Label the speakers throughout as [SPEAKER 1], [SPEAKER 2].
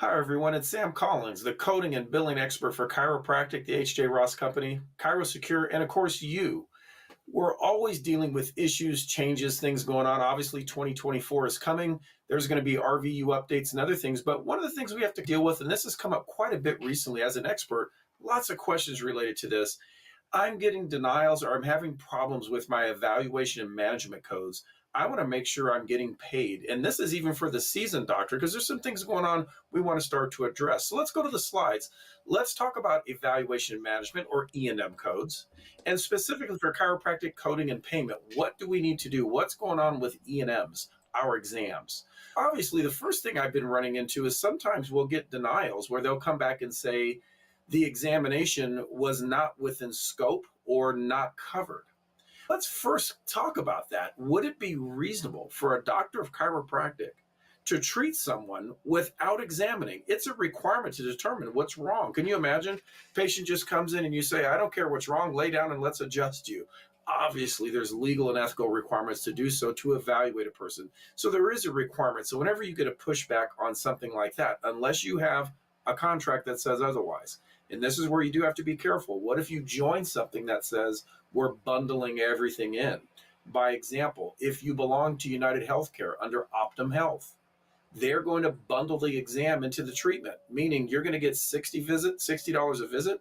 [SPEAKER 1] Hi, everyone. It's Sam Collins, the coding and billing expert for chiropractic, the H.J. Ross Company, ChiroSecure, and of course, you. We're always dealing with issues, changes, things going on. Obviously, 2024 is coming. There's going to be RVU updates and other things. But one of the things we have to deal with, and this has come up quite a bit recently as an expert, lots of questions related to this. I'm getting denials or I'm having problems with my evaluation and management codes. I want to make sure I'm getting paid. And this is even for the seasoned doctor because there's some things going on we want to start to address. So let's go to the slides. Let's talk about evaluation and management, or E&M codes. And specifically for chiropractic coding and payment, what do we need to do? What's going on with E&Ms, our exams? Obviously, the first thing I've been running into is sometimes we'll get denials where they'll come back and say, the examination was not within scope or not covered. Let's first talk about that. Would it be reasonable for a doctor of chiropractic to treat someone without examining? It's a requirement to determine what's wrong. Can you imagine? Patient just comes in and you say, I don't care what's wrong, lay down and let's adjust you. Obviously, there's legal and ethical requirements to do so to evaluate a person. So there is a requirement. So whenever you get a pushback on something like that, unless you have a contract that says otherwise, and this is where you do have to be careful. What if you join something that says we're bundling everything in? By example, if you belong to United Healthcare under Optum Health, they're going to bundle the exam into the treatment, meaning you're going to get $60 a visit,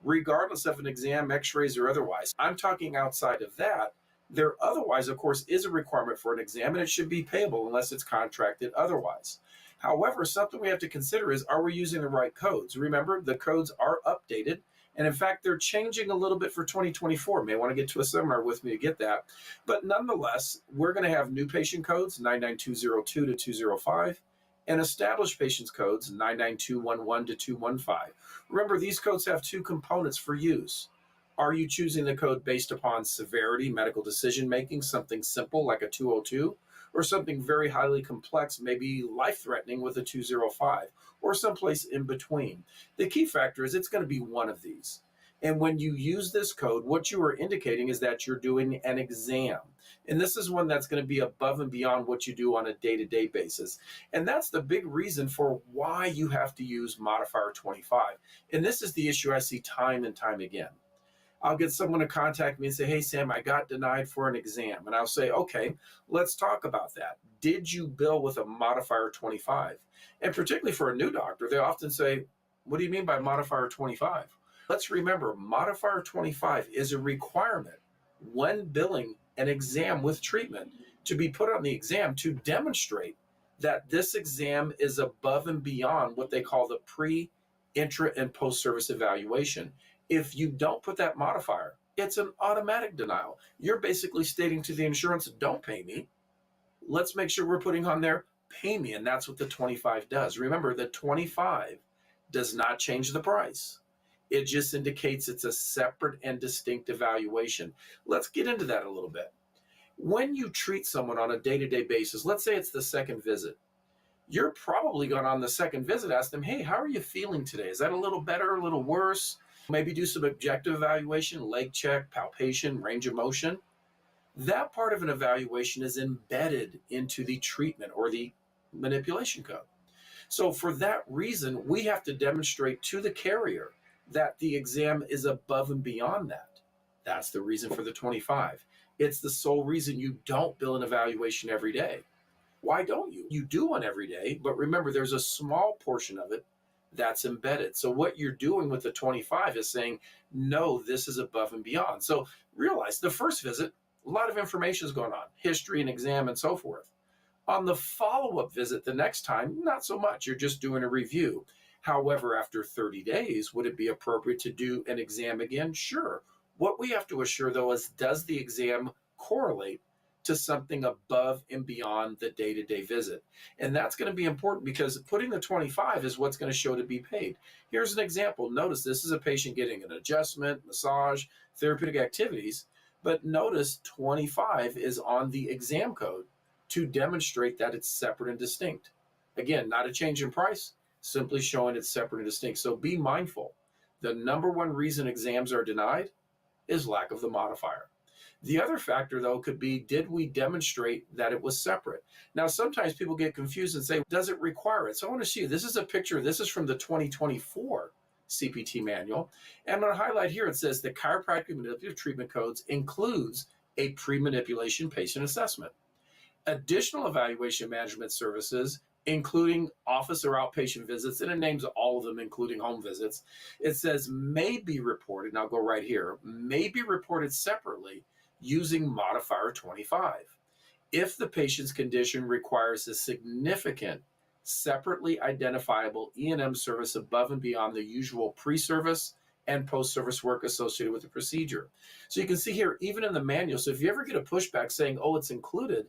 [SPEAKER 1] regardless of an exam, x-rays, or otherwise. I'm talking outside of that. There otherwise, of course, is a requirement for an exam, and it should be payable unless it's contracted otherwise. However, something we have to consider is, are we using the right codes? Remember, the codes are updated, and in fact, they're changing a little bit for 2024. May want to get to a seminar with me to get that. But nonetheless, we're going to have new patient codes, 99202 to 205, and established patients codes, 99211 to 215. Remember, these codes have two components for use. Are you choosing the code based upon severity, medical decision-making, something simple like a 202, or something very highly complex, maybe life-threatening with a 205, or someplace in between? The key factor is it's going to be one of these. And when you use this code, what you are indicating is that you're doing an exam. And this is one that's going to be above and beyond what you do on a day-to-day basis. And that's the big reason for why you have to use modifier 25. And this is the issue I see time and time again. I'll get someone to contact me and say, hey, Sam, I got denied for an exam. And I'll say, okay, let's talk about that. Did you bill with a modifier 25? And particularly for a new doctor, they often say, what do you mean by modifier 25? Let's remember, modifier 25 is a requirement when billing an exam with treatment to be put on the exam to demonstrate that this exam is above and beyond what they call the pre, intra, and post-service evaluation. If you don't put that modifier, it's an automatic denial. You're basically stating to the insurance, don't pay me. Let's make sure we're putting on there, pay me. And that's what the 25 does. Remember, the 25 does not change the price. It just indicates it's a separate and distinct evaluation. Let's get into that a little bit. When you treat someone on a day-to-day basis, let's say it's the second visit, you're probably going to, on the second visit, ask them, hey, how are you feeling today? Is that a little better, a little worse? Maybe do some objective evaluation, leg check, palpation, range of motion. That part of an evaluation is embedded into the treatment or the manipulation code. So for that reason, we have to demonstrate to the carrier that the exam is above and beyond that. That's the reason for the 25. It's the sole reason you don't bill an evaluation every day. Why don't you? You do one every day, but remember, there's a small portion of it that's embedded. So what you're doing with the 25 is saying, no, this is above and beyond. So realize the first visit, a lot of information is going on, history and exam and so forth. On the follow-up visit the next time, not so much. You're just doing a review. However, after 30 days, would it be appropriate to do an exam again? Sure. What we have to assure, though, is does the exam correlate to something above and beyond the day-to-day visit? And that's going to be important because putting the 25 is what's going to show to be paid. Here's an example. Notice this is a patient getting an adjustment, massage, therapeutic activities, but notice 25 is on the exam code to demonstrate that it's separate and distinct. Again, not a change in price, simply showing it's separate and distinct. So be mindful. The number one reason exams are denied is lack of the modifier. The other factor, though, could be, did we demonstrate that it was separate? Now, sometimes people get confused and say, does it require it? So I want to show you, this is a picture. This is from the 2024 CPT manual. And I'm going to highlight here, it says the chiropractic manipulative treatment codes includes a pre-manipulation patient assessment. Additional evaluation management services, including office or outpatient visits, and it names all of them, including home visits. It says may be reported, and I'll go right here, may be reported separately using modifier 25. If the patient's condition requires a significant, separately identifiable E&M service above and beyond the usual pre-service and post-service work associated with the procedure. So you can see here, even in the manual, so if you ever get a pushback saying, oh, it's included,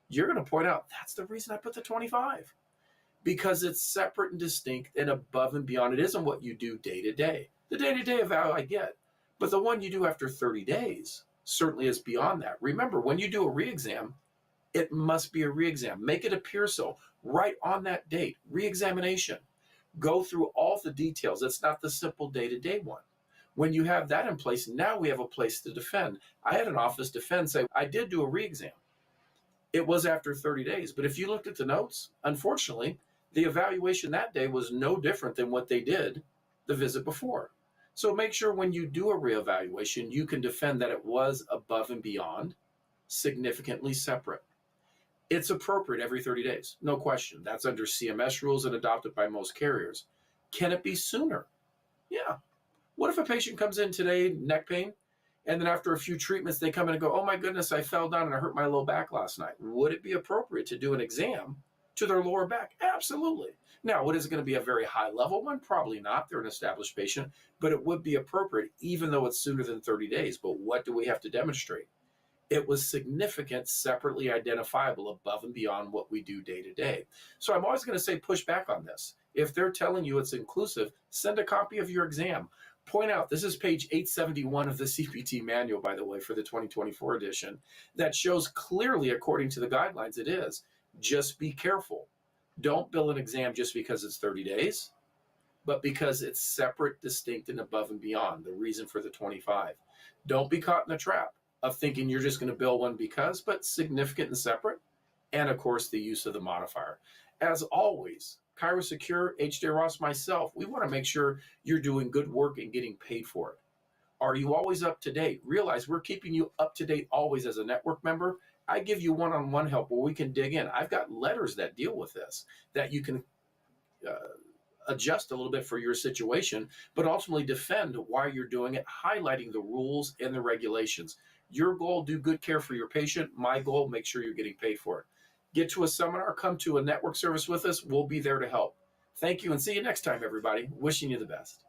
[SPEAKER 1] you're going to point out, that's the reason I put the 25, because it's separate and distinct and above and beyond. It isn't what you do day to day. The day-to-day eval I get, but the one you do after 30 days certainly is beyond that. Remember, when you do a re-exam, it must be a re-exam. Make it appear so. Right on that date, re-examination. Go through all the details. It's not the simple day-to-day one. When you have that in place, now we have a place to defend. I had an office defend say, I did do a re-exam. It was after 30 days. But if you looked at the notes, unfortunately, the evaluation that day was no different than what they did the visit before. So make sure when you do a reevaluation, you can defend that it was above and beyond, significantly separate. It's appropriate every 30 days, no question. That's under CMS rules and adopted by most carriers. Can it be sooner? Yeah. What if a patient comes in today, neck pain, and then after a few treatments, they come in and go, oh my goodness, I fell down and I hurt my low back last night. Would it be appropriate to do an exam to their lower back? Absolutely. Now, what is it going to be, a very high level one? Probably not. They're an established patient, but it would be appropriate, even though it's sooner than 30 days. But what do we have to demonstrate? It was significant, separately identifiable above and beyond what we do day to day. So I'm always going to say push back on this. If they're telling you it's inclusive, send a copy of your exam. Point out, this is page 871 of the CPT manual, by the way, for the 2024 edition, that shows clearly, according to the guidelines, it is. Just be careful. Don't bill an exam just because it's 30 days, but because it's separate, distinct, and above and beyond, the reason for the 25. Don't be caught in the trap of thinking you're just going to bill one because, but significant and separate, and of course, the use of the modifier. As always, ChiroSecure, HJ Ross, myself, we want to make sure you're doing good work and getting paid for it. Are you always up to date? Realize we're keeping you up to date always as a network member. I give you one-on-one help where we can dig in. I've got letters that deal with this that you can adjust a little bit for your situation, but ultimately defend why you're doing it, highlighting the rules and the regulations. Your goal, do good care for your patient. My goal, make sure you're getting paid for it. Get to a seminar, come to a network service with us. We'll be there to help. Thank you, and see you next time, everybody. Wishing you the best.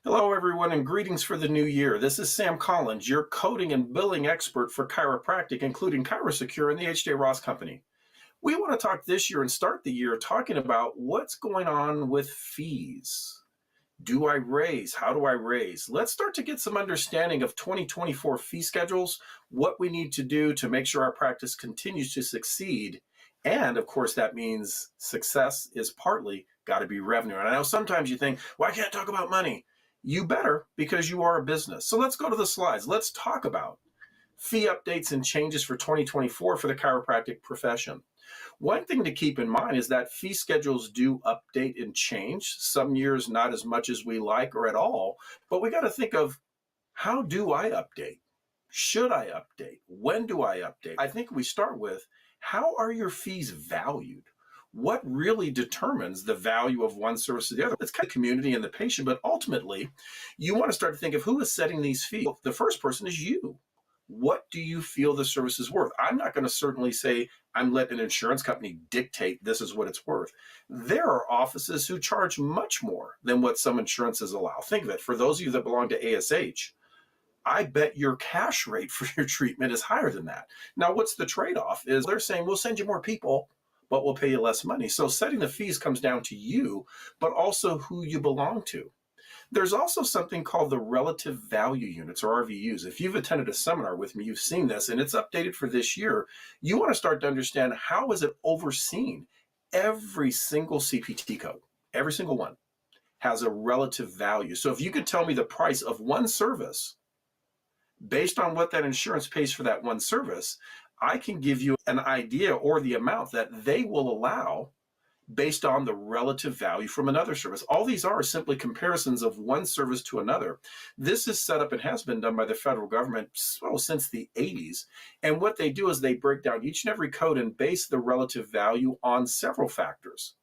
[SPEAKER 1] Hello, everyone, and greetings for the new year. This is Sam Collins, your coding and billing expert for chiropractic, including ChiroSecure and the HJ Ross Company. We want to talk this year and start the year talking about what's going on with fees. Do I raise? How do I raise? Let's start to get some understanding of 2024 fee schedules, what we need to do to make sure our practice continues to succeed. And of course, that means success is partly got to be revenue. And I know sometimes you think, well, I can't talk about money. You better, because you are a business. So let's go to the slides. Let's talk about fee updates and changes for 2024 for the chiropractic profession. One thing to keep in mind is that fee schedules do update and change. Some years not as much as we like or at all, but we got to think of, how do I update? Should I update? When do I update? I think we start with, how are your fees valued? What really determines the value of one service to the other? It's kind of community and the patient, but ultimately you want to start to think of who is setting these fees. The first person is you. What do you feel the service is worth? I'm not going to certainly say I'm letting an insurance company dictate this is what it's worth. There are offices who charge much more than what some insurances allow. Think of it. For those of you that belong to ASH, I bet your cash rate for your treatment is higher than that. Now, what's the trade-off is they're saying, we'll send you more people, but we'll pay you less money. So setting the fees comes down to you, but also who you belong to. There's also something called the relative value units, or RVUs. If you've attended a seminar with me, you've seen this, and it's updated for this year. You want to start to understand, how is it overseen? Every single CPT code, every single one, has a relative value. So if you could tell me the price of one service based on what that insurance pays for that one service, I can give you an idea or the amount that they will allow based on the relative value from another service. All these are simply comparisons of one service to another. This is set up and has been done by the federal government since the 80s. And what they do is they break down each and every code and base the relative value on several factors.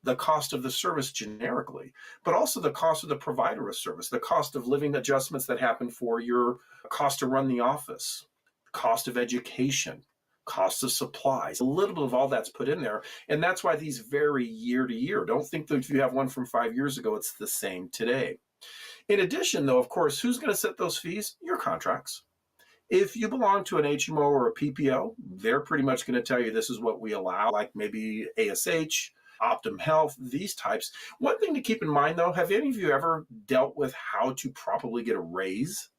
[SPEAKER 1] The cost of the service generically, but also the cost of the provider of service, the cost of living adjustments that happen for your cost to run the office, cost of education, cost of supplies. A little bit of all that's put in there. And that's why these vary year to year. Don't think that if you have one from 5 years ago, it's the same today. In addition, though, of course, who's going to set those fees? Your contracts. If you belong to an HMO or a PPO, they're pretty much going to tell you this is what we allow, like maybe ASH, Optum Health, these types. One thing to keep in mind, though, have any of you ever dealt with how to properly get a raise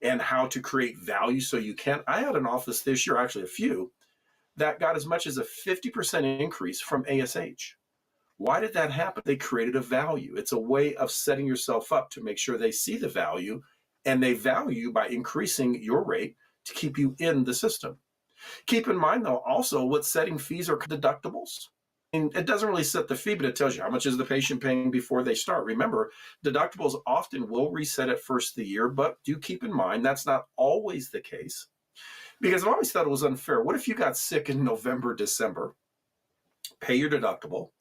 [SPEAKER 1] and how to create value so you can? I had an office this year, actually a few, that got as much as a 50% increase from ASH. Why did that happen? They created a value. It's a way of setting yourself up to make sure they see the value, and they value you by increasing your rate to keep you in the system. Keep in mind, though, also what setting fees are deductibles. And it doesn't really set the fee, but it tells you how much is the patient paying before they start. Remember, deductibles often will reset at first of the year, but do keep in mind that's not always the case, because I've always thought it was unfair. What if you got sick in November, December, pay your deductible,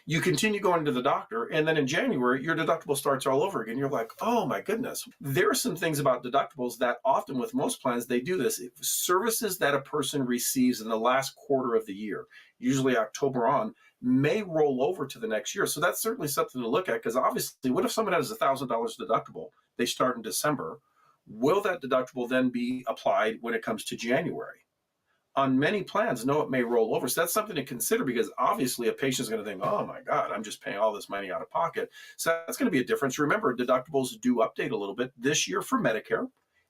[SPEAKER 1] you continue going to the doctor, and then in January, your deductible starts all over again. You're like, oh my goodness. There are some things about deductibles that often with most plans, they do this. Services that a person receives in the last quarter of the year, usually October on, may roll over to the next year. So that's certainly something to look at, because obviously, what if someone has $1,000 deductible, they start in December, will that deductible then be applied when it comes to January? On many plans, no, it may roll over. So that's something to consider, because obviously a patient's going to think, oh my God, I'm just paying all this money out of pocket. So that's going to be a difference. Remember, deductibles do update a little bit. This year for Medicare,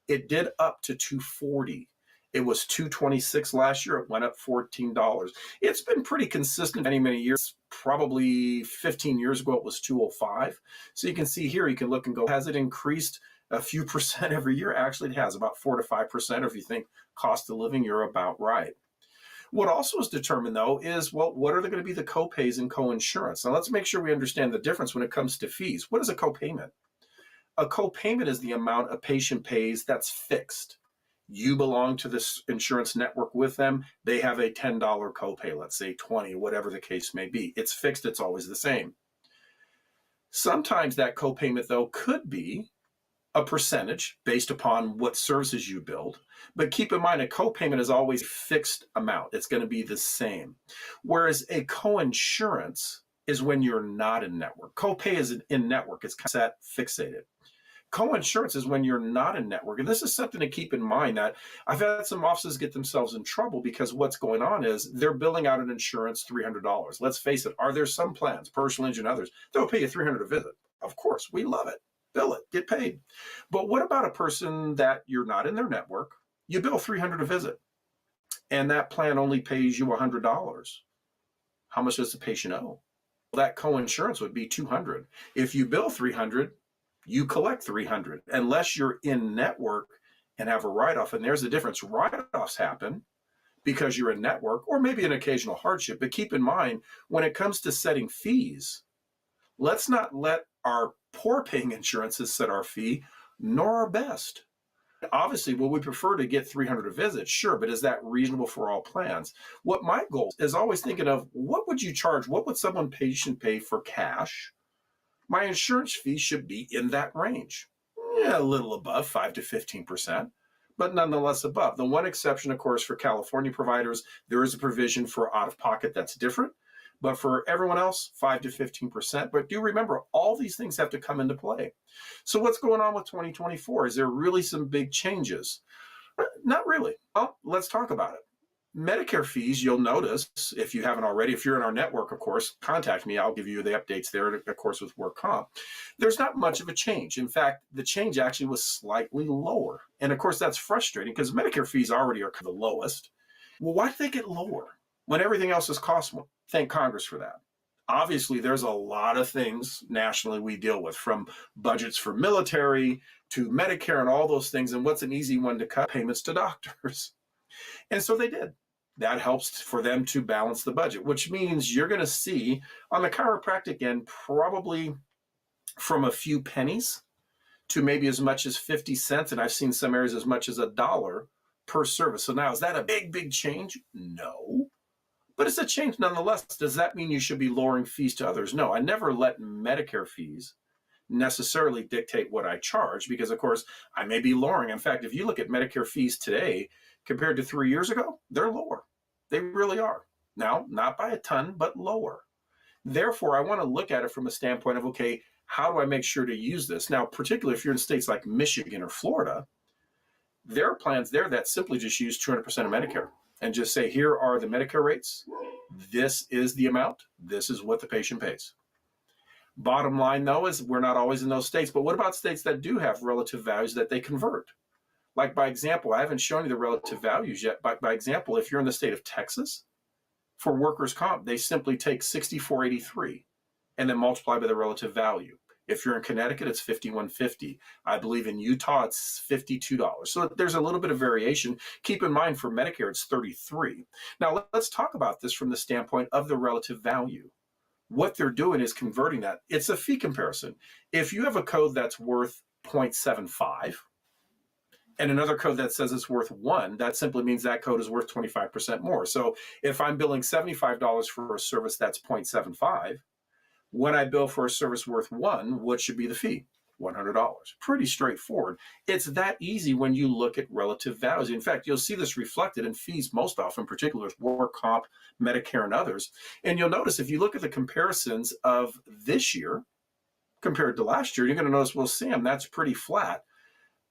[SPEAKER 1] it did up to $240. It was $226 last year. It went up $14. It's been pretty consistent many years. Probably 15 years ago, it was $205. So you can see here, you can look and go, has it increased a few percent every year? Actually, it has, about 4 to 5%. Or if you think cost of living, you're about right. What also is determined, though, is, well, what are going to be the co-pays and co-insurance? Now, let's make sure we understand the difference when it comes to fees. What is a co-payment? A co-payment is the amount a patient pays that's fixed. You belong to this insurance network with them. They have a $10 copay, let's say 20, whatever the case may be. It's fixed. It's always the same. Sometimes that copayment, though, could be a percentage based upon what services you build. But keep in mind, a copayment is always a fixed amount. It's going to be the same. Whereas a coinsurance is when you're not in network. Copay is in network. It's set, fixated. Co-insurance is when you're not in network. And this is something to keep in mind, that I've had some offices get themselves in trouble because what's going on is they're billing out an insurance $300. Let's face it, are there some plans, personal injury and others, they'll pay you $300 a visit? Of course, we love it. Bill it, get paid. But what about a person that you're not in their network? You bill $300 a visit, and that plan only pays you $100. How much does the patient owe? Well, that co-insurance would be $200. If you bill $300, you collect $300, unless you're in network and have a write-off. And there's the difference. Write-offs happen because you're in network, or maybe an occasional hardship. But keep in mind, when it comes to setting fees, let's not let our poor paying insurances set our fee, nor our best. Obviously, would we prefer to get $300 a visit? Sure, but is that reasonable for all plans? What my goal is always thinking of, what would you charge? What would someone patient pay for cash? My insurance fee should be in that range. Yeah, a little above 5 to 15%, but nonetheless above. The one exception, of course, for California providers, there is a provision for out-of-pocket that's different. But for everyone else, 5 to 15%. But do remember, all these things have to come into play. So what's going on with 2024? Is there really some big changes? Not really. Well, let's talk about it. Medicare fees, you'll notice, if you haven't already, if you're in our network, of course, contact me. I'll give you the updates there, of course, with work comp. There's not much of a change. In fact, the change actually was slightly lower. And of course, that's frustrating because Medicare fees already are the lowest. Well, why did they get lower when everything else has cost more? Thank Congress for that. Obviously, there's a lot of things nationally we deal with, from budgets for military to Medicare and all those things. And what's an easy one to cut? Payments to doctors. And so they did. That helps for them to balance the budget, which means you're going to see on the chiropractic end probably from a few pennies to maybe as much as 50 cents. And I've seen some areas as much as $1 per service. So now, is that a big, big change? No. But it's a change nonetheless. Does that mean you should be lowering fees to others? No, I never let Medicare fees necessarily dictate what I charge, because, of course, I may be lowering. In fact, if you look at Medicare fees today compared to 3 years ago, they're lower. They really are. Now, not by a ton, but lower. Therefore, I want to look at it from a standpoint of, okay, how do I make sure to use this? Now, particularly if you're in states like Michigan or Florida, there are plans there that simply just use 200% of Medicare and just say, here are the Medicare rates. This is the amount. This is what the patient pays. Bottom line, though, is we're not always in those states. But what about states that do have relative values that they convert? Like, by example, I haven't shown you the relative values yet, but by example, if you're in the state of Texas, for workers' comp, they simply take 64.83 and then multiply by the relative value. If you're in Connecticut, it's $51.50. I believe in Utah, it's $52. So there's a little bit of variation. Keep in mind, for Medicare, it's $33. Now, let's talk about this from the standpoint of the relative value. What they're doing is converting that. It's a fee comparison. If you have a code that's worth 0.75 and another code that says it's worth 1, that simply means that code is worth 25% more. So if I'm billing $75 for a service that's 0.75, when I bill for a service worth 1, what should be the fee? $100. Pretty straightforward. It's that easy when you look at relative values. In fact, you'll see this reflected in fees most often, particularly with work comp, Medicare, and others. And you'll notice if you look at the comparisons of this year compared to last year, you're going to notice, well, Sam, that's pretty flat.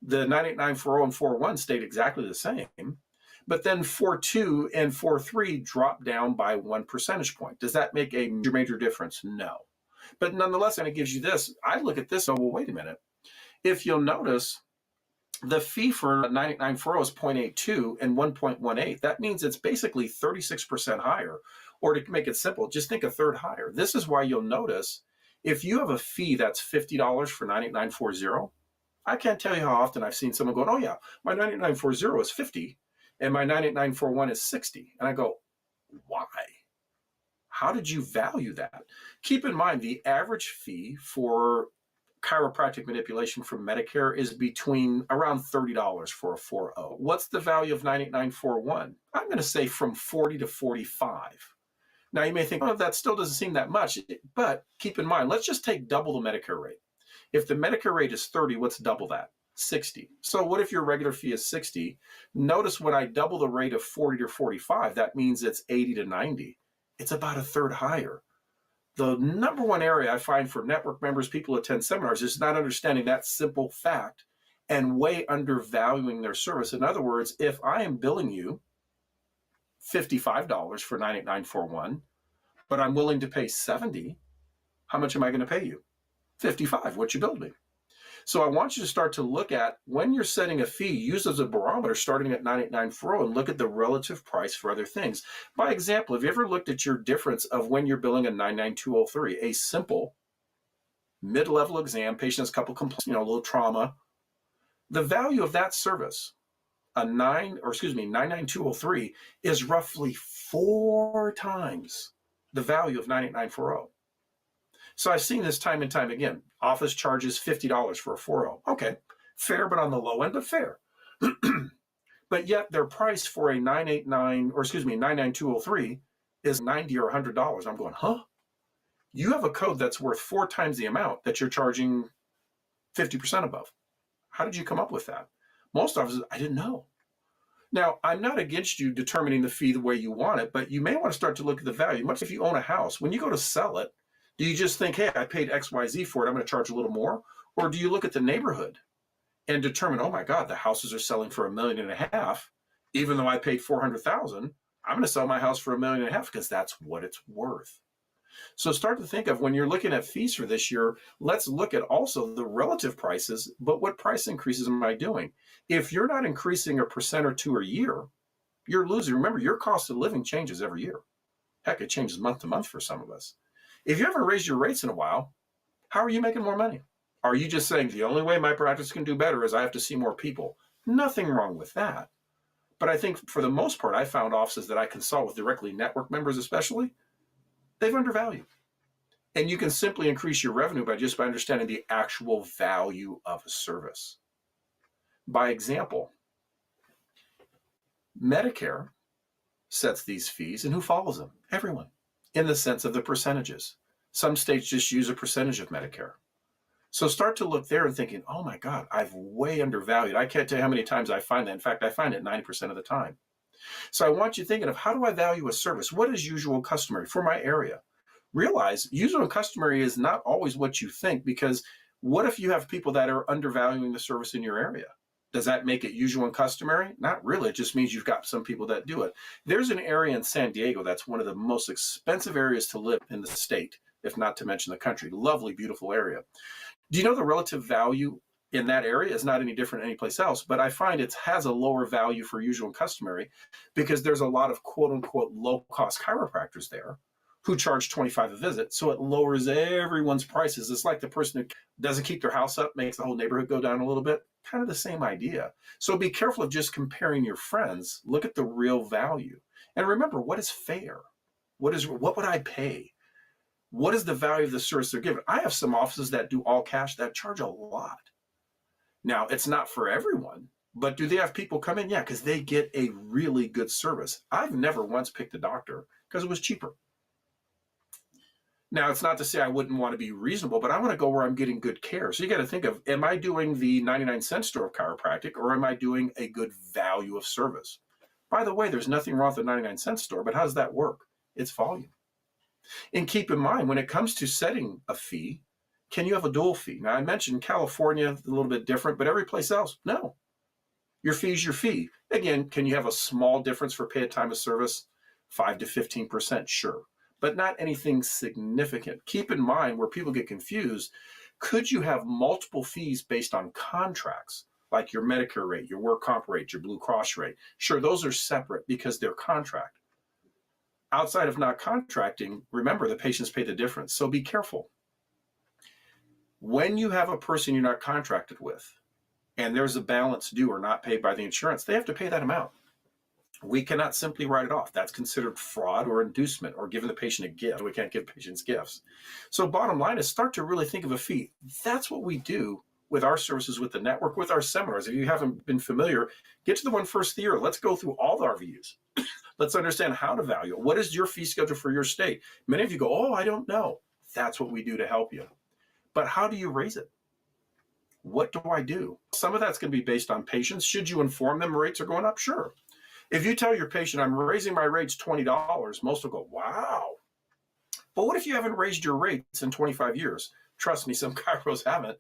[SPEAKER 1] The 98940 and 41 stayed exactly the same. But then 4.2 and 4.3 dropped down by 1 percentage point. Does that make a major difference? No. But nonetheless, and it gives you this. I look at this, oh, well, wait a minute. If you'll notice, the fee for 98940 is 0.82 and 1.18. That means it's basically 36% higher. Or to make it simple, just think a third higher. This is why you'll notice, if you have a fee that's $50 for 98940, I can't tell you how often I've seen someone going, oh yeah, my 98940 is 50 and my 98941 is 60. And I go, why? How did you value that? Keep in mind, the average fee for chiropractic manipulation from Medicare is between around $30 for a 4.0. What's the value of 98941? I'm going to say from 40 to 45. Now you may think, oh, that still doesn't seem that much, but keep in mind, let's just take double the Medicare rate. If the Medicare rate is 30, what's double that? 60. So what if your regular fee is 60? Notice when I double the rate of 40 to 45, that means it's 80 to 90. It's about a third higher. The number one area I find for network members, people who attend seminars, is not understanding that simple fact and way undervaluing their service. In other words, if I am billing you $55 for 98941, but I'm willing to pay $70, how much am I going to pay you? $55, what you billed me. So I want you to start to look at, when you're setting a fee, use as a barometer starting at 98940 and look at the relative price for other things. By example, have you ever looked at your difference of when you're billing a 99203, a simple mid-level exam, patient has a couple complaints, a little trauma. The value of that service, a 99203, is roughly 4 times the value of 98940. So I've seen this time and time again. Office charges $50 for a 4.0. Okay, fair, but on the low end, but fair. But yet their price for a 99203 is $90 or $100. I'm going, huh? You have a code that's worth 4 times the amount that you're charging 50% above. How did you come up with that? Most offices, I didn't know. Now, I'm not against you determining the fee the way you want it, but you may want to start to look at the value. Much if you own a house, when you go to sell it, do you just think, hey, I paid XYZ for it, I'm going to charge a little more? Or do you look at the neighborhood and determine, oh my God, the houses are selling for $1.5 million, even though I paid $400,000, I'm going to sell my house for $1.5 million because that's what it's worth. So start to think of, when you're looking at fees for this year, let's look at also the relative prices, but what price increases am I doing? If you're not increasing 1% or 2% a year, you're losing. Remember, your cost of living changes every year. Heck, it changes month to month for some of us. If you haven't raised your rates in a while, how are you making more money? Are you just saying the only way my practice can do better is I have to see more people? Nothing wrong with that. But I think for the most part, I found offices that I consult with directly, network members especially, they've undervalued. And you can simply increase your revenue by understanding the actual value of a service. By example, Medicare sets these fees, and who follows them? Everyone, in the sense of the percentages. Some states just use a percentage of Medicare. So start to look there and thinking, oh my God, I've way undervalued. I can't tell you how many times I find that. In fact, I find it 90% of the time. So I want you thinking of, how do I value a service? What is usual and customary for my area? Realize usual and customary is not always what you think, because what if you have people that are undervaluing the service in your area? Does that make it usual and customary? Not really. It just means you've got some people that do it. There's an area in San Diego that's one of the most expensive areas to live in the state, if not to mention the country. Lovely, beautiful area. Do you know the relative value in that area is not any different than any place else? But I find it has a lower value for usual and customary because there's a lot of quote unquote low-cost chiropractors there who charge $25 a visit. So it lowers everyone's prices. It's like the person who doesn't keep their house up, makes the whole neighborhood go down a little bit. Kind of the same idea. So be careful of just comparing your friends. Look at the real value. And remember, what is fair? What would I pay? What is the value of the service they're given? I have some offices that do all cash that charge a lot. Now, it's not for everyone, but do they have people come in? Yeah, because they get a really good service. I've never once picked a doctor because it was cheaper. Now, it's not to say I wouldn't want to be reasonable, but I want to go where I'm getting good care. So you got to think of, am I doing the 99-cent store of chiropractic, or am I doing a good value of service? By the way, there's nothing wrong with the 99-cent store, but how does that work? It's volume. And keep in mind, when it comes to setting a fee, can you have a dual fee? Now, I mentioned California, a little bit different, but every place else, no. Your fee is your fee. Again, can you have a small difference for paid time of service? 5 to 15%, sure. But not anything significant. Keep in mind, where people get confused, could you have multiple fees based on contracts, like your Medicare rate, your work comp rate, your Blue Cross rate? Sure, those are separate because they're contract. Outside of not contracting, remember, the patients pay the difference. So be careful. When you have a person you're not contracted with, and there's a balance due or not paid by the insurance, they have to pay that amount. We cannot simply write it off. That's considered fraud or inducement or giving the patient a gift. We can't give patients gifts. So bottom line is, start to really think of a fee. That's what we do with our services, with the network, with our seminars. If you haven't been familiar, get to the one first of the year. Let's go through all our views. Let's understand how to value it. What is your fee schedule for your state? Many of you go, oh, I don't know. That's what we do to help you. But how do you raise it? What do I do? Some of that's going to be based on patients. Should you inform them rates are going up? Sure. If you tell your patient, I'm raising my rates $20, most will go, wow. But what if you haven't raised your rates in 25 years? Trust me, some chiros haven't.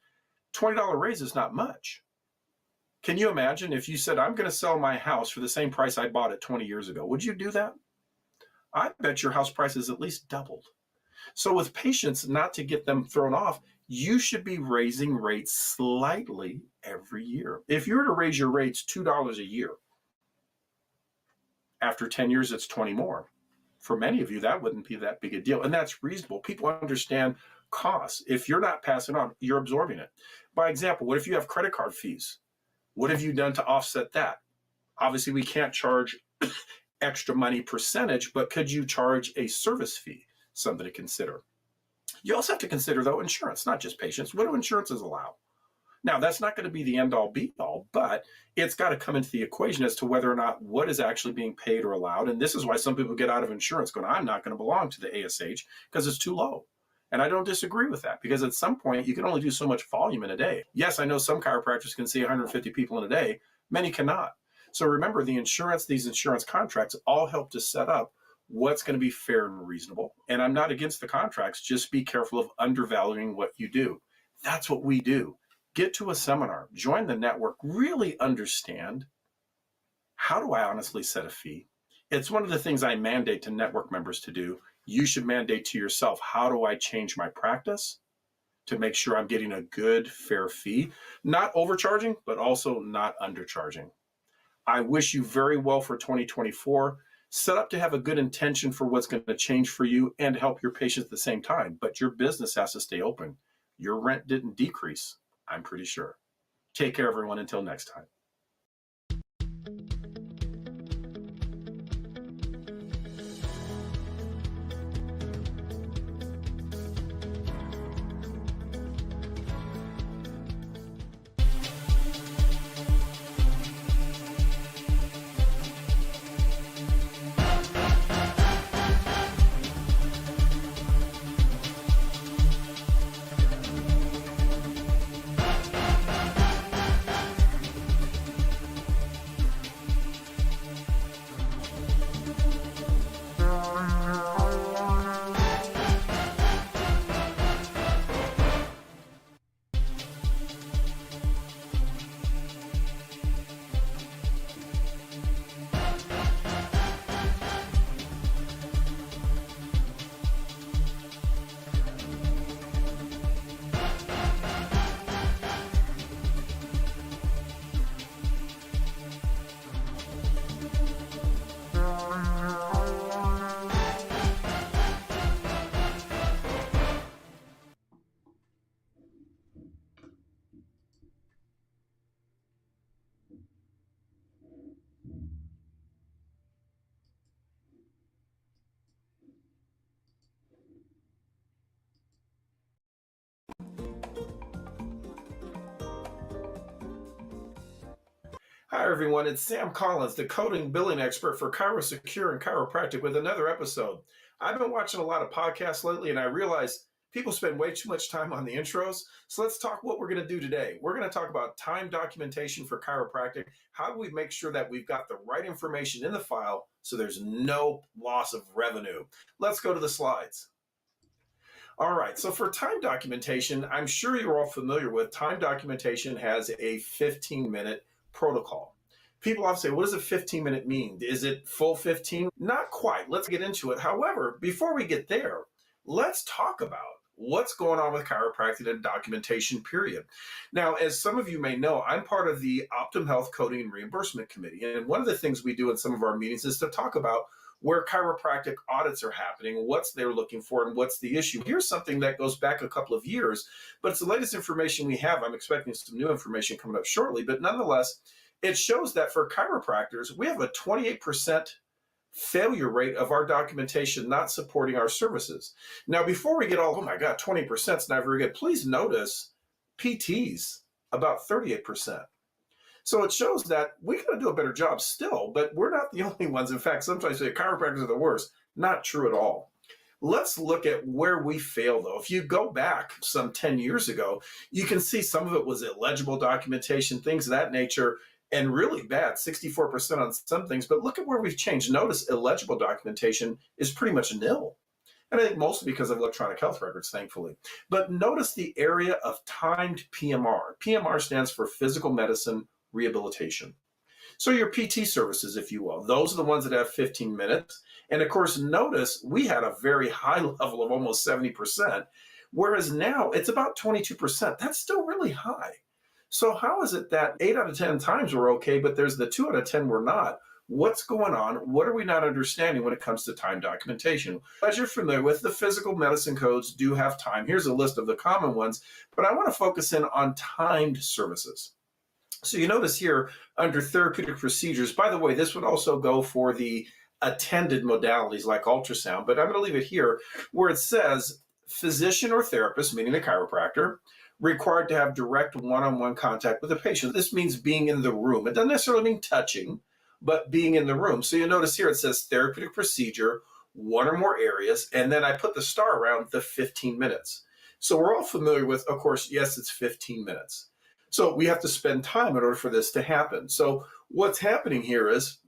[SPEAKER 1] $20 raise is not much. Can you imagine if you said, I'm going to sell my house for the same price I bought it 20 years ago? Would you do that? I bet your house price is at least doubled. So with patients, not to get them thrown off, you should be raising rates slightly every year. If you were to raise your rates $2 a year, after 10 years, it's 20 more. For many of you, that wouldn't be that big a deal. And that's reasonable. People understand costs. If you're not passing on, you're absorbing it. By example, what if you have credit card fees? What have you done to offset that? Obviously, we can't charge extra money percentage, but could you charge a service fee? Something to consider. You also have to consider, though, insurance, not just patients. What do insurances allow? Now, that's not going to be the end-all, be-all, but it's got to come into the equation as to whether or not what is actually being paid or allowed. And this is why some people get out of insurance going, I'm not going to belong to the ASH because it's too low. And I don't disagree with that, because at some point, you can only do so much volume in a day. Yes, I know some chiropractors can see 150 people in a day. Many cannot. So remember, the insurance, these insurance contracts all help to set up what's going to be fair and reasonable. And I'm not against the contracts. Just be careful of undervaluing what you do. That's what we do. Get to a seminar, join the network, really understand, how do I honestly set a fee? It's one of the things I mandate to network members to do. You should mandate to yourself, how do I change my practice to make sure I'm getting a good, fair fee? Not overcharging, but also not undercharging. I wish you very well for 2024. Set up to have a good intention for what's going to change for you and help your patients at the same time. But your business has to stay open. Your rent didn't decrease, I'm pretty sure. Take care, everyone. Until next time. Hi, everyone. It's Sam Collins, the coding billing expert for ChiroSecure and Chiropractic, with another episode. I've been watching a lot of podcasts lately, and I realize people spend way too much time on the intros. So let's talk what we're going to do today. We're going to talk about time documentation for chiropractic. How do we make sure that we've got the right information in the file so there's no loss of revenue? Let's go to the slides. All right, so for time documentation, I'm sure you're all familiar with time documentation has a 15-minute protocol. People often say, what does a 15-minute mean? Is it full 15? Not quite. Let's get into it. However, before we get there, let's talk about what's going on with chiropractic and documentation, period. Now, as some of you may know, I'm part of the Optum Health Coding and Reimbursement Committee. And one of the things we do in some of our meetings is to talk about where chiropractic audits are happening, what's they're looking for, and what's the issue. Here's something that goes back a couple of years, but it's the latest information we have. I'm expecting some new information coming up shortly, but nonetheless, it shows that for chiropractors, we have a 28% failure rate of our documentation not supporting our services. Now, before we get all, oh my God, 20% is not very good, please notice PTs, about 38%. So it shows that we got to do a better job still, but we're not the only ones. In fact, sometimes say chiropractors are the worst. Not true at all. Let's look at where we fail, though. If you go back some 10 years ago, you can see some of it was illegible documentation, things of that nature, and really bad, 64% on some things. But look at where we've changed. Notice illegible documentation is pretty much nil. And I think mostly because of electronic health records, thankfully. But notice the area of timed PMR. PMR stands for physical medicine rehabilitation. So your PT services, if you will, those are the ones that have 15 minutes. And of course, notice we had a very high level of almost 70%, whereas now it's about 22%. That's still really high. So how is it that 8 out of 10 times we're okay, but there's the 2 out of 10 we're not? What's going on? What are we not understanding when it comes to time documentation? As you're familiar with, the physical medicine codes do have time. Here's a list of the common ones, but I want to focus in on timed services. So you notice here under therapeutic procedures, by the way, this would also go for the attended modalities like ultrasound, but I'm going to leave it here where it says physician or therapist, meaning the chiropractor, required to have direct one-on-one contact with the patient. This means being in the room. It doesn't necessarily mean touching, but being in the room. So you notice here it says therapeutic procedure, one or more areas, and then I put the star around the 15 minutes. So we're all familiar with, of course, yes, it's 15 minutes. So we have to spend time in order for this to happen. So what's happening here is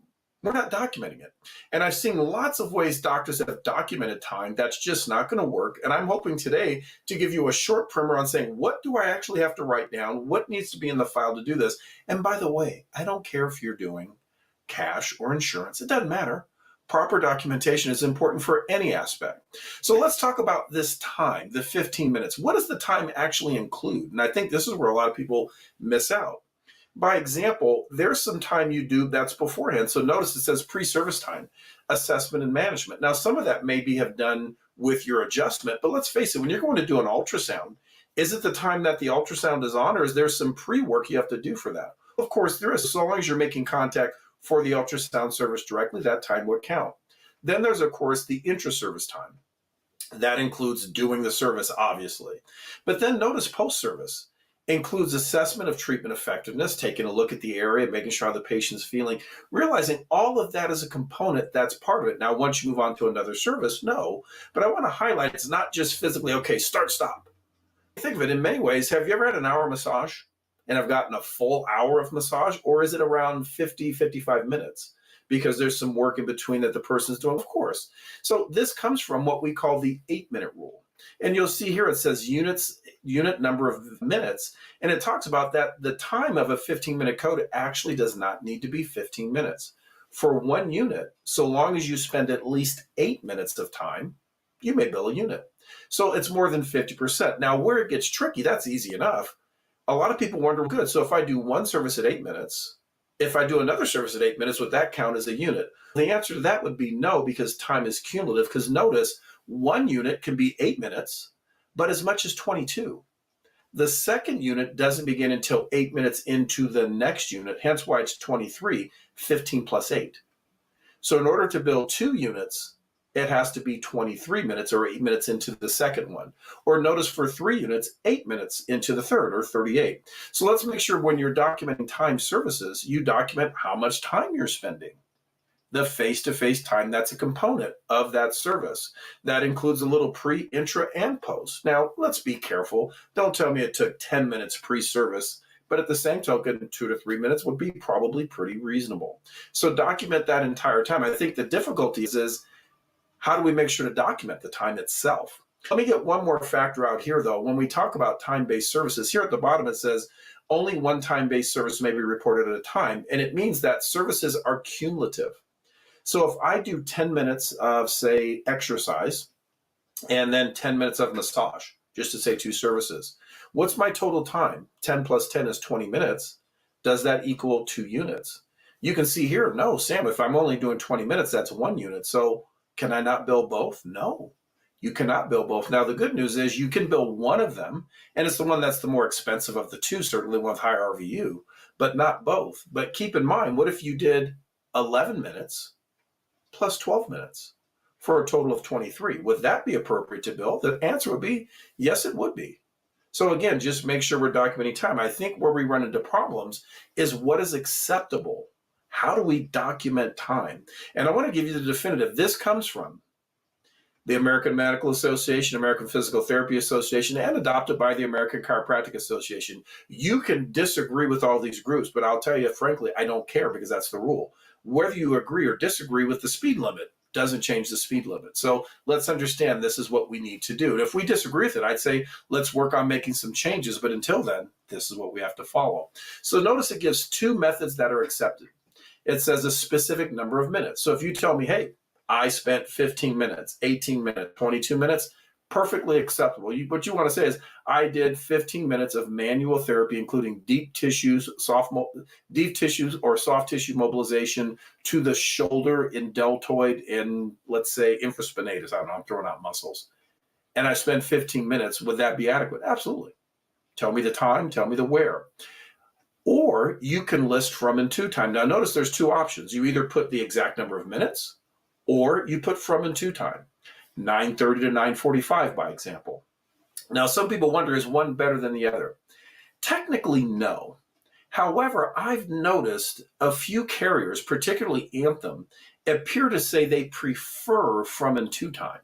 [SPEAKER 1] we're not documenting it. And I've seen lots of ways doctors have documented time. That's just not going to work. And I'm hoping today to give you a short primer on saying, what do I actually have to write down? What needs to be in the file to do this? And by the way, I don't care if you're doing cash or insurance. It doesn't matter. Proper documentation is important for any aspect. So let's talk about this time, the 15 minutes. What does the time actually include? And I think this is where a lot of people miss out. By example, there's some time you do that's beforehand. So notice it says pre-service time, assessment and management. Now, some of that maybe have done with your adjustment, but let's face it, when you're going to do an ultrasound, is it the time that the ultrasound is on, or is there some pre-work you have to do for that? Of course, there is. So long as you're making contact for the ultrasound service directly, that time would count. Then there's, of course, the intra-service time. That includes doing the service, obviously. But then notice post-service includes assessment of treatment effectiveness, taking a look at the area, making sure how the patient's feeling, realizing all of that is a component that's part of it. Now, once you move on to another service, no. But I want to highlight it's not just physically, okay, start, stop. Think of it in many ways. Have you ever had an hour massage and have gotten a full hour of massage, or is it around 50, 55 minutes? Because there's some work in between that the person's doing, of course. So this comes from what we call the 8-minute rule. And you'll see here it says unit number of minutes, and it talks about that the time of a 15-minute code actually does not need to be 15 minutes. For one unit, so long as you spend at least 8 minutes of time, you may bill a unit. So it's more than 50%. Now, where it gets tricky, that's easy enough. A lot of people wonder, good, so if I do one service at 8 minutes, if I do another service at 8 minutes, would that count as a unit? The answer to that would be no, because time is cumulative. Because notice, one unit can be 8 minutes, but as much as 22. The second unit doesn't begin until 8 minutes into the next unit, hence why it's 23, 15 plus 8. So in order to build 2 units, it has to be 23 minutes or 8 minutes into the second one. Or notice for 3 units, 8 minutes into the third, or 38. So let's make sure when you're documenting time services, you document how much time you're spending. The face-to-face time, that's a component of that service. That includes a little pre, intra, and post. Now, let's be careful. Don't tell me it took 10 minutes pre-service, but at the same token, 2 to 3 minutes would be probably pretty reasonable. So document that entire time. I think the difficulty is how do we make sure to document the time itself? Let me get one more factor out here, though. When we talk about time-based services, here at the bottom it says only one time-based service may be reported at a time, and it means that services are cumulative. So if I do 10 minutes of, say, exercise, and then 10 minutes of massage, just to say 2 services, what's my total time? 10 plus 10 is 20 minutes. Does that equal 2 units? You can see here, no, Sam, if I'm only doing 20 minutes, that's 1 unit. So can I not bill both? No, you cannot bill both. Now, the good news is you can bill one of them, and it's the one that's the more expensive of the 2, certainly one with higher RVU, but not both. But keep in mind, what if you did 11 minutes plus 12 minutes for a total of 23? Would that be appropriate to bill? The answer would be, yes, it would be. So again, just make sure we're documenting time. I think where we run into problems is what is acceptable. How do we document time? And I want to give you the definitive. This comes from the American Medical Association, American Physical Therapy Association, and adopted by the American Chiropractic Association. You can disagree with all these groups, but I'll tell you, frankly, I don't care, because that's the rule. Whether you agree or disagree with the speed limit, doesn't change the speed limit. So let's understand this is what we need to do. And if we disagree with it, I'd say let's work on making some changes. But until then, this is what we have to follow. So notice it gives two methods that are accepted. It says a specific number of minutes. So if you tell me, hey, I spent 15 minutes, 18 minutes, 22 minutes, perfectly acceptable. What you want to say is, I did 15 minutes of manual therapy, including deep tissues or soft tissue mobilization to the shoulder in deltoid and, let's say, infraspinatus. I don't know, I'm throwing out muscles. And I spent 15 minutes. Would that be adequate? Absolutely. Tell me the time, tell me the where. Or you can list from and to time. Now notice there's two options. You either put the exact number of minutes or you put from and to time. 9:30 to 9:45, by example. Now, some people wonder, is one better than the other? Technically, no. However, I've noticed a few carriers, particularly Anthem, appear to say they prefer from and to time.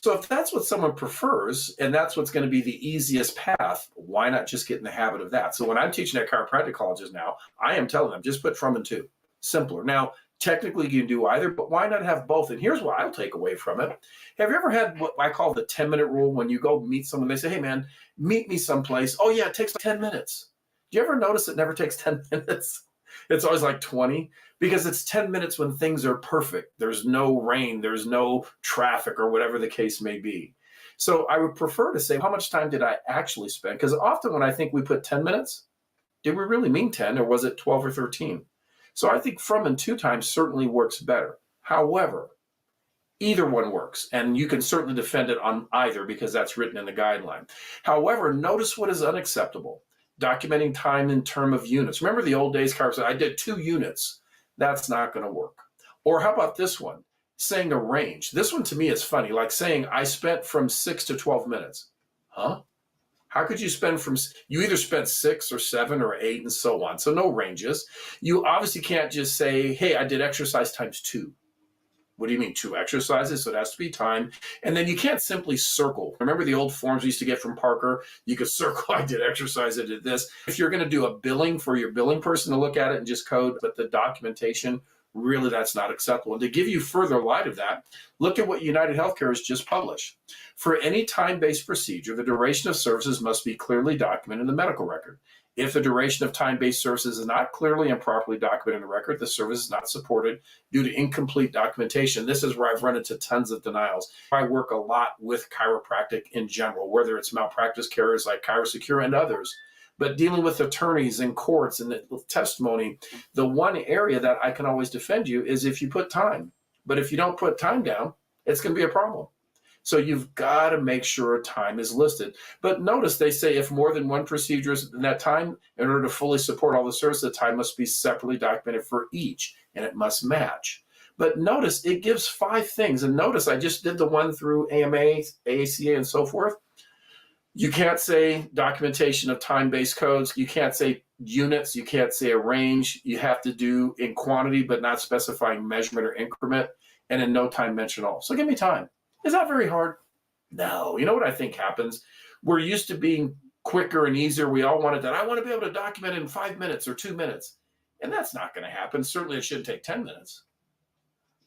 [SPEAKER 1] So if that's what someone prefers, and that's what's going to be the easiest path, why not just get in the habit of that? So when I'm teaching at chiropractic colleges now, I am telling them, just put from and to. Simpler. Now, technically, you can do either, but why not have both? And here's what I'll take away from it. Have you ever had what I call the 10-minute rule? When you go meet someone, they say, hey, man, meet me someplace. Oh, yeah, it takes 10 minutes. Do you ever notice it never takes 10 minutes? It's always like 20, because it's 10 minutes when things are perfect. There's no rain, there's no traffic, or whatever the case may be. So I would prefer to say, how much time did I actually spend? Because often when I think we put 10 minutes, did we really mean 10, or was it 12 or 13? So I think from and to time certainly works better. However, either one works, and you can certainly defend it on either because that's written in the guideline. However, notice what is unacceptable. Documenting time in terms of units. Remember the old days, chiropractors said, I did 2 units. That's not going to work. Or how about this one? Saying a range. This one to me is funny, like saying I spent from 6 to 12 minutes. Huh? How could you spend you either spent 6 or 7 or 8 and so on. So no ranges. You obviously can't just say, hey, I did exercise times 2. What do you mean 2 exercises? So it has to be time. And then you can't simply circle. Remember the old forms we used to get from Parker? You could circle, I did exercise, I did this. If you're going to do a billing for your billing person to look at it and just code, but the documentation, really that's not acceptable. And to give you further light of that, look at what United Healthcare has just published. For any time-based procedure, the duration of services must be clearly documented in the medical record. If the duration of time-based services is not clearly and properly documented in the record, the service is not supported due to incomplete documentation. This is where I've run into tons of denials. I work a lot with chiropractic in general, whether it's malpractice carriers like ChiroSecure and others. But dealing with attorneys and courts and with testimony, the one area that I can always defend you is if you put time. But if you don't put time down, it's going to be a problem. So you've got to make sure time is listed. But notice they say if more than one procedure is in that time, in order to fully support all the services, the time must be separately documented for each, and it must match. But notice it gives 5 things. And notice I just did the one through AMA, AACA, and so forth. You can't say documentation of time-based codes. You can't say units. You can't say a range. You have to do in quantity, but not specifying measurement or increment. And in no time mention all. So give me time. Is that very hard? No. You know what I think happens? We're used to being quicker and easier. We all wanted that. I want to be able to document it in 5 minutes or 2 minutes. And that's not going to happen. Certainly it shouldn't take 10 minutes.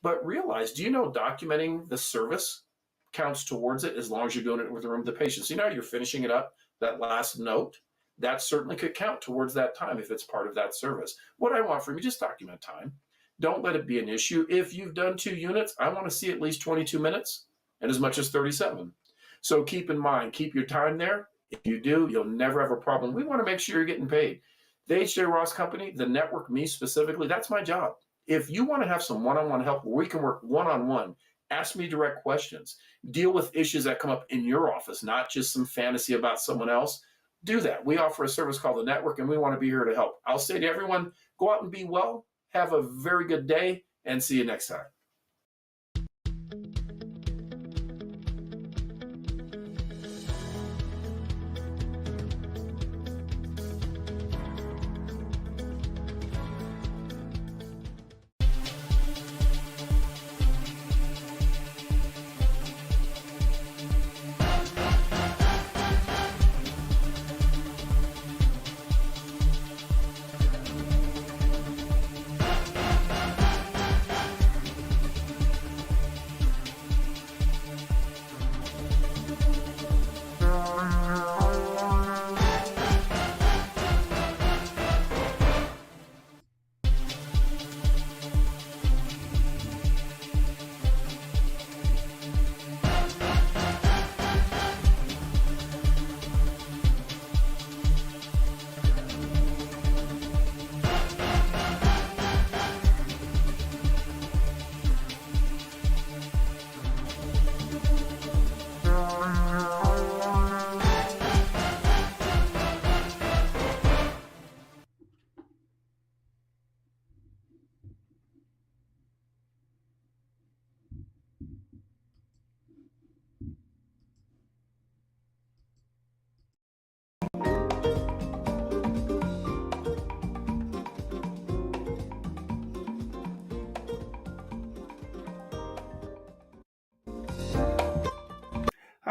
[SPEAKER 1] But realize, do you know documenting the service counts towards it as long as you're doing it with the room of the patient? So you know you're finishing it up, that last note, that certainly could count towards that time if it's part of that service. What I want from you, just document time. Don't let it be an issue. If you've done 2 units, I want to see at least 22 minutes. And as much as 37. So keep in mind, keep your time there. If you do, you'll never have a problem. We want to make sure you're getting paid. The H.J. Ross Company, the network, me specifically, that's my job. If you want to have some one-on-one help where we can work one-on-one, ask me direct questions, deal with issues that come up in your office, not just some fantasy about someone else, do that. We offer a service called the network, and we want to be here to help. I'll say to everyone, go out and be well, have a very good day, and see you next time.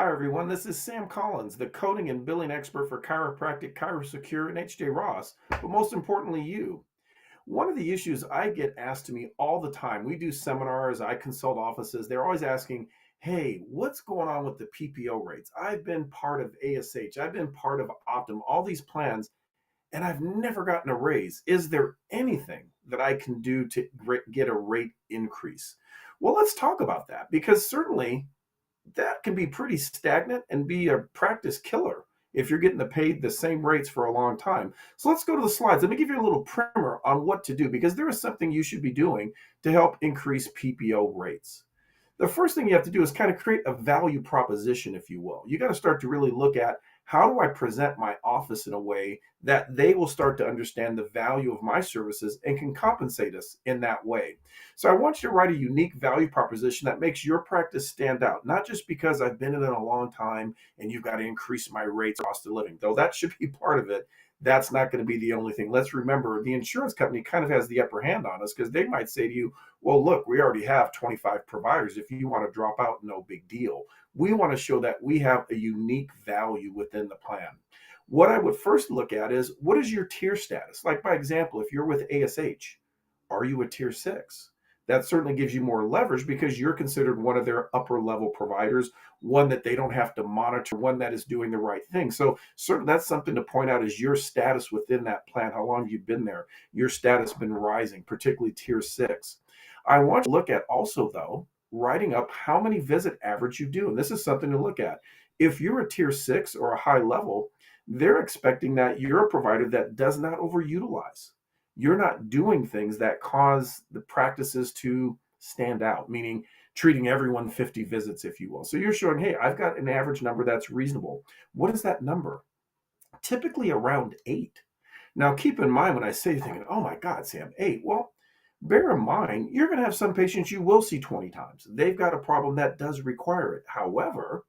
[SPEAKER 1] Hi, everyone. This is Sam Collins, the coding and billing expert for chiropractic, ChiroSecure, and HJ Ross, but most importantly, you. One of the issues I get asked to me all the time, we do seminars, I consult offices, they're always asking, hey, what's going on with the PPO rates? I've been part of ASH, I've been part of Optum, all these plans, and I've never gotten a raise. Is there anything that I can do to get a rate increase? Well, let's talk about that because certainly that can be pretty stagnant and be a practice killer if you're getting paid the same rates for a long time. So let's go to the slides. Let me give you a little primer on what to do because there is something you should be doing to help increase PPO rates. The first thing you have to do is kind of create a value proposition, if you will. You got to start to really look at how do I present my office in a way that they will start to understand the value of my services and can compensate us in that way. So I want you to write a unique value proposition that makes your practice stand out, not just because I've been in it a long time and you've got to increase my rates, cost of living, though that should be part of it. That's not going to be the only thing. Let's remember the insurance company kind of has the upper hand on us because they might say to you, well, look, we already have 25 providers. If you want to drop out, no big deal. We want to show that we have a unique value within the plan. What I would first look at is what is your tier status? Like, by example, if you're with ASH, are you a tier 6? That certainly gives you more leverage because you're considered one of their upper level providers, one that they don't have to monitor, one that is doing the right thing. So certainly that's something to point out is your status within that plan, how long you've been there. Your status been rising, particularly tier 6. I want you to look at also, though, writing up how many visit average you do. And this is something to look at. If you're a tier 6 or a high level, they're expecting that you're a provider that does not overutilize. You're not doing things that cause the practices to stand out, meaning treating everyone 50 visits, if you will. So you're showing, hey, I've got an average number that's reasonable. What is that number? Typically around 8. Now, keep in mind when I say thinking, oh my God, Sam, 8. Well, bear in mind, you're going to have some patients you will see 20 times. They've got a problem that does require it. However,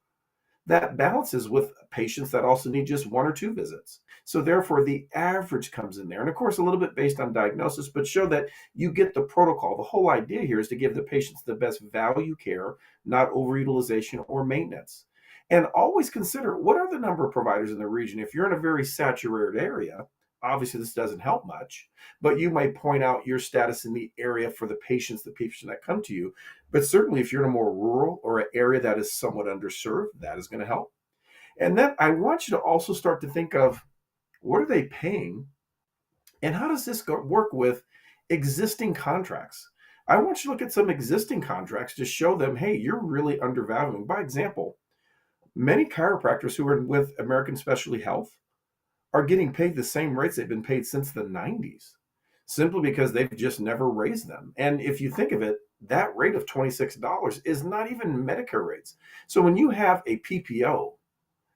[SPEAKER 1] that balances with patients that also need just 1 or 2 visits. So therefore, the average comes in there. And of course, a little bit based on diagnosis, but show that you get the protocol. The whole idea here is to give the patients the best value care, not overutilization or maintenance. And always consider what are the number of providers in the region. If you're in a very saturated area, obviously this doesn't help much, but you might point out your status in the area for the patients that come to you. But certainly, if you're in a more rural or an area that is somewhat underserved, that is going to help. And then I want you to also start to think of what are they paying and how does this work with existing contracts? I want you to look at some existing contracts to show them, hey, you're really undervaluing. By example, many chiropractors who are with American Specialty Health are getting paid the same rates they've been paid since the 90s, simply because they've just never raised them. And if you think of it, that rate of $26 is not even Medicare rates. So when you have a PPO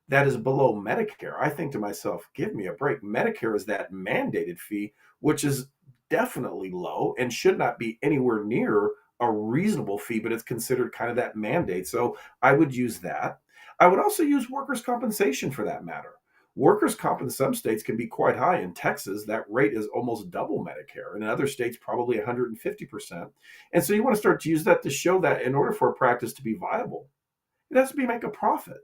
[SPEAKER 1] that is below Medicare, I think to myself, give me a break. Medicare is that mandated fee, which is definitely low and should not be anywhere near a reasonable fee, but it's considered kind of that mandate. So I would use that. I would also use workers' compensation for that matter. Workers' comp in some states can be quite high. In Texas, that rate is almost double Medicare. In other states, probably 150%. And so you want to start to use that to show that in order for a practice to be viable, it has to be make a profit.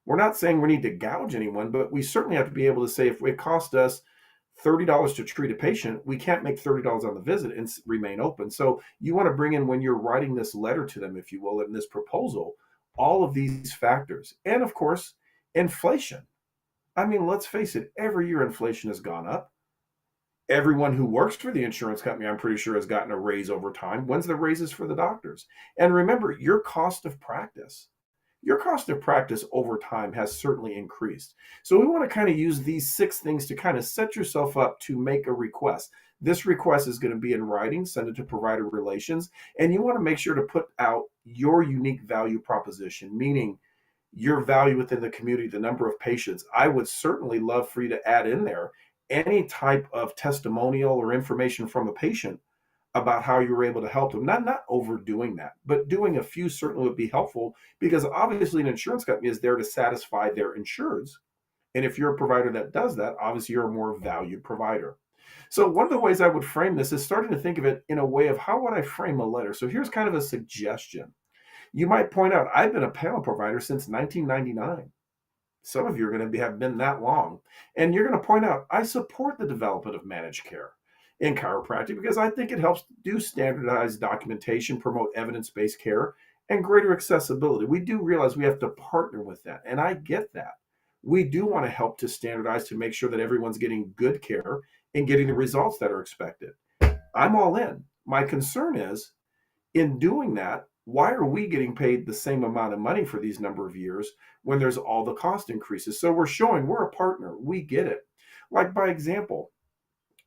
[SPEAKER 1] We're not saying we need to gouge anyone, but we certainly have to be able to say if it cost us $30 to treat a patient, we can't make $30 on the visit and remain open. So you want to bring in, when you're writing this letter to them, if you will, in this proposal, all of these factors. And of course, inflation. I mean, let's face it, every year inflation has gone up. Everyone who works for the insurance company, I'm pretty sure, has gotten a raise over time. When's the raises for the doctors? And remember, your cost of practice over time has certainly increased. So we want to kind of use these 6 things to kind of set yourself up to make a request. This request is going to be in writing, send it to provider relations, and you want to make sure to put out your unique value proposition, meaning your value within the community, the number of patients. I would certainly love for you to add in there any type of testimonial or information from a patient about how you were able to help them. Not overdoing that, but doing a few certainly would be helpful because obviously an insurance company is there to satisfy their insureds. And if you're a provider that does that, obviously you're a more valued provider. So one of the ways I would frame this is starting to think of it in a way of how would I frame a letter? So here's kind of a suggestion. You might point out, I've been a panel provider since 1999. Some of you are going to have been that long. And you're going to point out, I support the development of managed care in chiropractic because I think it helps do standardized documentation, promote evidence-based care, and greater accessibility. We do realize we have to partner with that, and I get that. We do want to help to standardize to make sure that everyone's getting good care and getting the results that are expected. I'm all in. My concern is, in doing that, why are we getting paid the same amount of money for these number of years when there's all the cost increases? So we're showing we're a partner. We get it. Like, by example,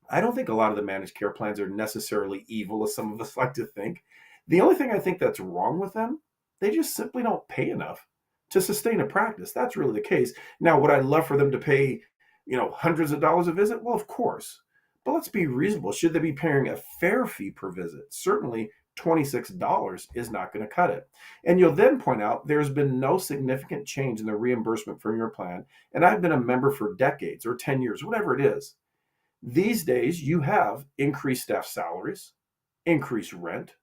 [SPEAKER 1] I don't think a lot of the managed care plans are necessarily evil, as some of us like to think. The only thing I think that's wrong with them, they just simply don't pay enough to sustain a practice. That's really the case. Now, would I love for them to pay, hundreds of dollars a visit? Well, of course. But let's be reasonable. Should they be paying a fair fee per visit? Certainly, $26 is not going to cut it. And you'll then point out there's been no significant change in the reimbursement from your plan. And I've been a member for decades or 10 years, whatever it is. These days, you have increased staff salaries, increased rent.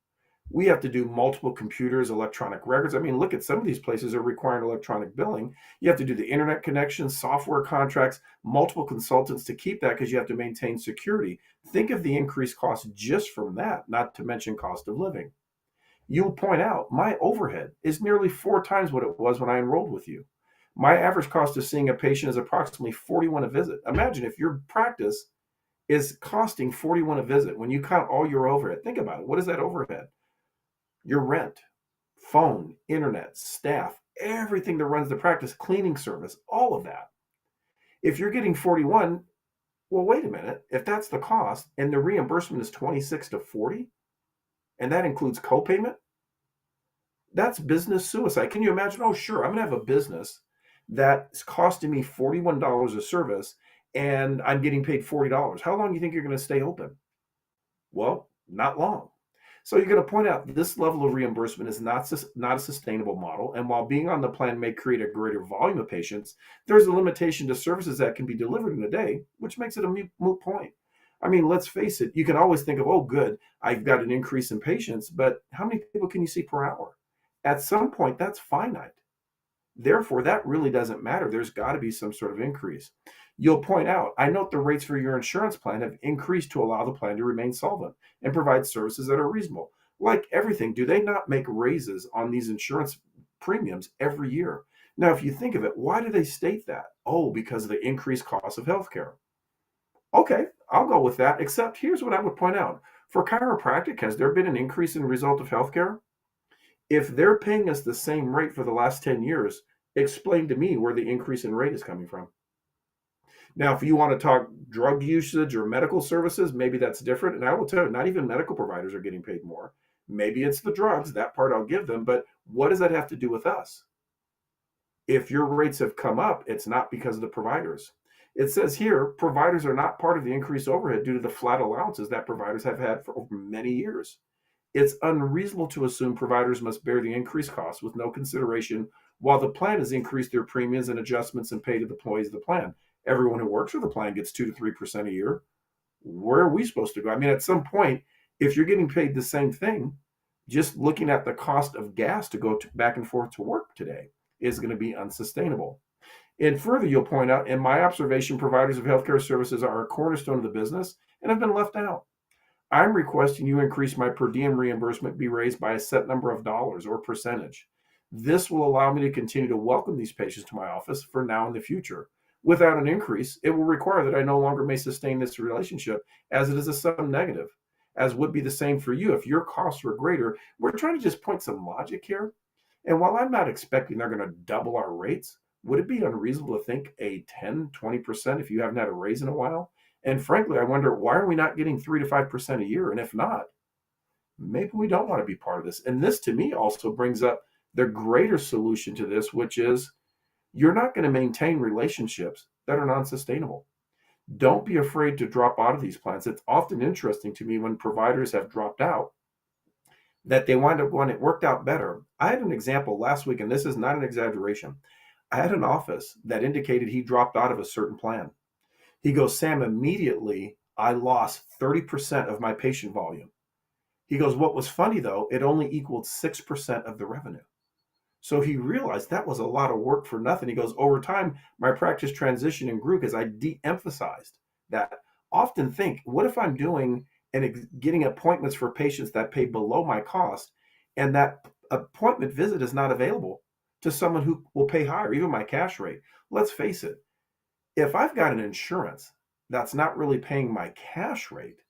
[SPEAKER 1] We have to do multiple computers, electronic records. I mean, look at some of these places are requiring electronic billing. You have to do the internet connections, software contracts, multiple consultants to keep that because you have to maintain security. Think of the increased cost just from that, not to mention cost of living. You'll point out my overhead is nearly 4 times what it was when I enrolled with you. My average cost of seeing a patient is approximately 41 a visit. Imagine if your practice is costing 41 a visit when you count all your overhead. Think about it. What is that overhead? Your rent, phone, internet, staff, everything that runs the practice, cleaning service, all of that. If you're getting 41, well, wait a minute. If that's the cost and the reimbursement is 26 to 40, and that includes copayment, that's business suicide. Can you imagine? Oh, sure, I'm going to have a business that's costing me $41 a service and I'm getting paid $40. How long do you think you're going to stay open? Well, not long. So you're going to point out this level of reimbursement is not a sustainable model. And while being on the plan may create a greater volume of patients, there's a limitation to services that can be delivered in a day, which makes it a moot point. I mean, let's face it, you can always think of, oh, good, I've got an increase in patients, but how many people can you see per hour? At some point, that's finite. Therefore, that really doesn't matter. There's got to be some sort of increase. You'll point out, I note the rates for your insurance plan have increased to allow the plan to remain solvent and provide services that are reasonable. Like everything, do they not make raises on these insurance premiums every year? Now, if you think of it, why do they state that? Oh, because of the increased cost of healthcare. Okay, I'll go with that, except here's what I would point out. For chiropractic, has there been an increase in the result of healthcare? If they're paying us the same rate for the last 10 years, explain to me where the increase in rate is coming from. Now, if you want to talk drug usage or medical services, maybe that's different. And I will tell you, not even medical providers are getting paid more. Maybe it's the drugs, that part I'll give them. But what does that have to do with us? If your rates have come up, it's not because of the providers. It says here, providers are not part of the increased overhead due to the flat allowances that providers have had for over many years. It's unreasonable to assume providers must bear the increased costs with no consideration while the plan has increased their premiums and adjustments and pay to the employees of the plan. Everyone who works for the plan gets 2 to 3% a year. Where are we supposed to go? I mean, at some point, if you're getting paid the same thing, just looking at the cost of gas to go back and forth to work today is going to be unsustainable. And further, you'll point out, in my observation, providers of healthcare services are a cornerstone of the business and have been left out. I'm requesting you increase my per diem reimbursement be raised by a set number of dollars or percentage. This will allow me to continue to welcome these patients to my office for now and the future. Without an increase, it will require that I no longer may sustain this relationship as it is a sum negative, as would be the same for you if your costs were greater. We're trying to just point some logic here. And while I'm not expecting they're going to double our rates, would it be unreasonable to think a 10, 20% if you haven't had a raise in a while? And frankly, I wonder, why are we not getting 3 to 5% a year? And if not, maybe we don't want to be part of this. And this, to me, also brings up the greater solution to this, which is you're not going to maintain relationships that are non-sustainable. Don't be afraid to drop out of these plans. It's often interesting to me when providers have dropped out that they wind up going, it worked out better. I had an example last week, and this is not an exaggeration. I had an office that indicated he dropped out of a certain plan. He goes, Sam, immediately I lost 30% of my patient volume. He goes, what was funny though, it only equaled 6% of the revenue. So he realized that was a lot of work for nothing. He goes, over time, my practice transitioned and grew because I de-emphasized that. Often think, what if I'm doing and getting appointments for patients that pay below my cost, and that appointment visit is not available to someone who will pay higher, even my cash rate? Let's face it, if I've got an insurance that's not really paying my cash rate,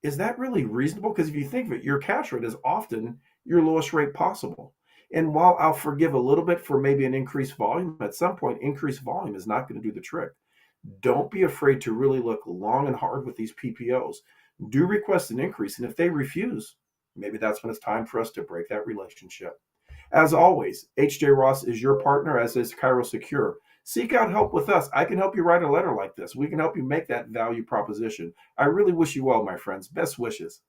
[SPEAKER 1] is that really reasonable? Because if you think of it, your cash rate is often your lowest rate possible. And while I'll forgive a little bit for maybe an increased volume, at some point, increased volume is not going to do the trick. Don't be afraid to really look long and hard with these PPOs. Do request an increase. And if they refuse, maybe that's when it's time for us to break that relationship. As always, HJ Ross is your partner, as is ChiroSecure. Seek out help with us. I can help you write a letter like this. We can help you make that value proposition. I really wish you well, my friends. Best wishes.